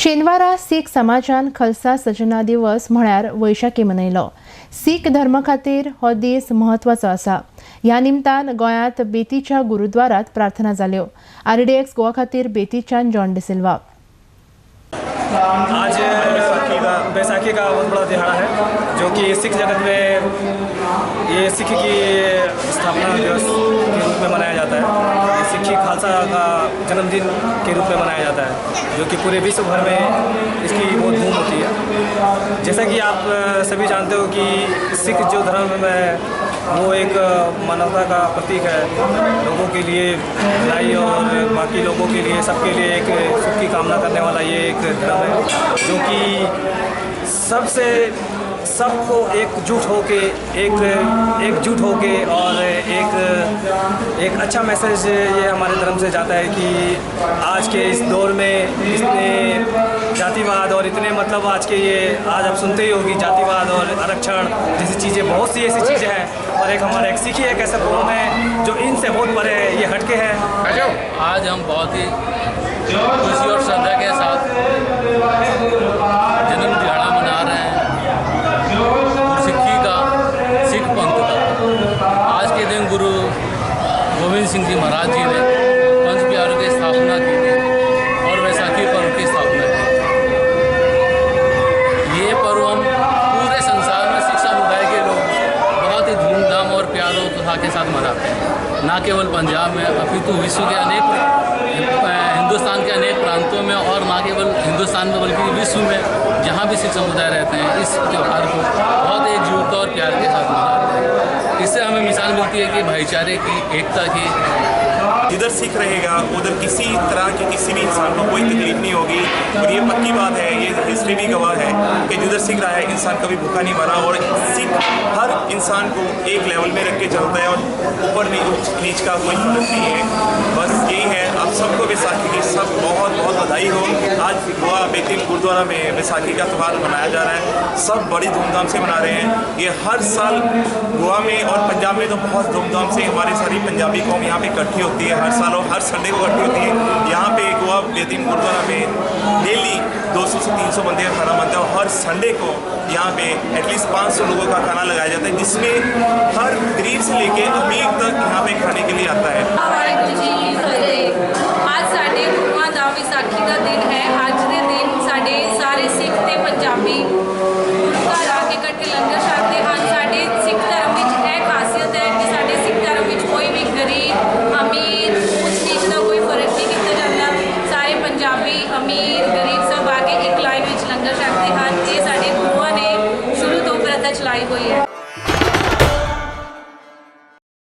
शेनवारा सीख समाजान खालसा सजना दिवस म्हळ्यार वैशाखी मनयलो। सीख धर्म खातीर हो दीस महत्वाचो आसा। ह्या निमतान गोंयांत बेतीच्या गुरुद्वारात प्रार्थना जाल्यो। RDX गोवा खातीर बेतीच्यान जॉन डिसिल्वा। आज बैसाखी का बहुत बड़ा दिहाड़ा है जो कि सिख जगत में ये सिख की स्थापना दिवस के रूप में मनाया जाता है। ये सिखी खालसा का जन्मदिन के रूप में मनाया जाता है जो कि पूरे विश्व भर में इसकी बहुत धूम होती है। जैसा कि आप सभी जानते हो कि सिख जो धर्म है वो एक मानवता का प्रतीक है। लोगों के लिए भलाई और बाकी लोगों के लिए सबके लिए एक सुख की कामना करने वाला ये एक धर्म है जो कि सबको एकजुट होके और एक अच्छा मैसेज ये हमारे धर्म से जाता है कि आज के इस दौर में इतने जातिवाद और इतने मतलब आज आप सुनते ही होगी जातिवाद और आरक्षण जैसी चीज़ें, बहुत सी ऐसी चीज़ें हैं। और एक हमारा एक सिखी एक ऐसा कौम है जो इनसे बहुत परे है, ये हटके है। आज हम बहुत ही खुशी और श्रद्धा के साथ जन्म दिहाड़ा मना रहे हैं सिख पंथ का। आज के दिन गुरु गोविंद सिंह जी महाराज जी ने पंच प्यारों की स्थापना की थी और वैसाखी पर्व की स्थापना की। ये पर्व हम पूरे संसार में सिख समुदाय के लोग बहुत ही धूमधाम और प्यार और उत्साह के साथ मनाते हैं। न केवल पंजाब में अपितु विश्व के हिंदुस्तान के अनेक प्रांतों में और न केवल हिंदुस्तान में बल्कि विश्व में जहाँ भी सिख समुदाय रहते हैं इस त्यौहार को बहुत एकजुटता और प्यार के साथ मनाते हैं। इससे हमें मिसाल मिलती है कि भाईचारे की, एकता की। जिधर सिख रहेगा उधर किसी तरह की किसी भी इंसान को कोई तकलीफ नहीं होगी। और ये पक्की बात है, ये हिस्ट्री भी गवाह है कि जिधर सिख रहा है इंसान कभी भूखा नहीं मरा। और सिख हर इंसान को एक लेवल में रख के चलता है और ऊपर नीच का कोई फर्क नहीं है। बस यही है। आप सबको बैसाखी की बहुत बहुत बधाई हो। आज गोवा बेती गुरुद्वारा में बैसाखी का त्यौहार मनाया जा रहा है। सब बड़ी धूमधाम से मना रहे हैं। ये हर साल गोवा में और पंजाब में तो बहुत धूमधाम से हमारी सारी पंजाबी कौम यहाँ पे इकट्ठी होती है हर साल, और हर संडे को इकट्ठी होती है। यहाँ पे गोवा बेती गुरुद्वारा में डेली 200 से 300 बंदे का खाना बनता है और हर संडे को यहाँ पे एटलीस्ट 500 लोगों का खाना लगाया जाता है, जिसमें हर गरीब से लेके अमीर तक यहाँ पे खाने के लिए आता है। आज साडे गुरुआं दा विसाखी का दिन है। आज के दिन साडे सारे सिख ते पंजाबी घर आके इकट्ठे लंगर छकते हैं। साडे सिख धर्म में यह खासियत है कि साडे सिख धर्म में कोई भी गरीब अमीर ऊंच नीच का कोई फर्क नहीं किया जाता। सारे पंजाबी अमीर गरीब सब आके एक लाइन में लंगर छकते हैं। ये साडे गुरुआं ने शुरू तो प्रथा चलाई हुई है।